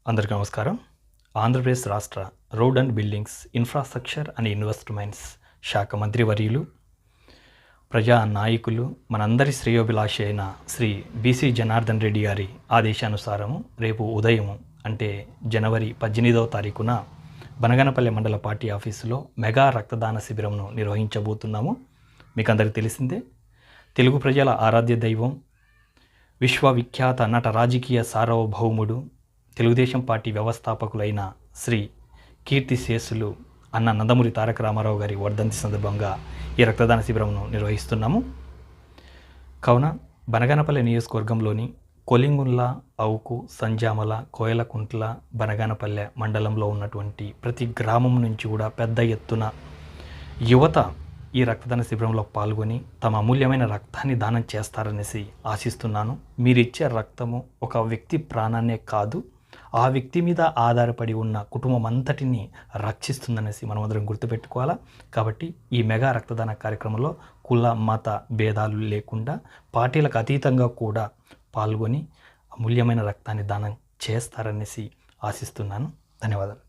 అందరికీ నమస్కారం. ఆంధ్రప్రదేశ్ రాష్ట్ర road and buildings, infrastructure and investments శాఖ మంత్రివర్యులు, ప్రజా నాయకులు, మనందరి శ్రేయోభిలాషి అయిన శ్రీ బీసీ జనార్దన్ రెడ్డి గారి ఆదేశానుసారము రేపు ఉదయం అంటే జనవరి 18వ తారీఖున బనగనపల్లె మండల పార్టీ ఆఫీసులో మెగా రక్తదాన శిబిరంను నిర్వహించబోతున్నాము. మీకు అందరికీ తెలిసిందే, తెలుగు ప్రజల ఆరాధ్య దైవం, విశ్వవిఖ్యాత నట రాజకీయ సార్వభౌముడు, తెలుగుదేశం పార్టీ వ్యవస్థాపకులైన శ్రీ కీర్తిశేషులు అన్న నందమూరి తారక రామారావు గారి వర్ధంతి సందర్భంగా ఈ రక్తదాన శిబిరంను నిర్వహిస్తున్నాము. కావున బనగానపల్లె నియోజకవర్గంలోని కొలింగుండ్ల, అవుకు, సంజామల, కోయలకుంట్ల, బనగానపల్లె మండలంలో ఉన్నటువంటి ప్రతి గ్రామం నుంచి కూడా పెద్ద ఎత్తున యువత ఈ రక్తదాన శిబిరంలో పాల్గొని తమ అమూల్యమైన రక్తాన్ని దానం చేస్తారనేసి ఆశిస్తున్నాను. మీరిచ్చే రక్తము ఒక వ్యక్తి ప్రాణాన్నే కాదు, ఆ వ్యక్తి మీద ఆధారపడి ఉన్న కుటుంబం అంతటిని రక్షిస్తుందనేసి మనమందరం గుర్తుపెట్టుకోవాలా. కాబట్టి ఈ మెగా రక్తదాన కార్యక్రమంలో కుల మత భేదాలు లేకుండా పార్టీలకు అతీతంగా కూడా పాల్గొని అమూల్యమైన రక్తాన్ని దానం చేస్తారనేసి ఆశిస్తున్నాను. ధన్యవాదాలు.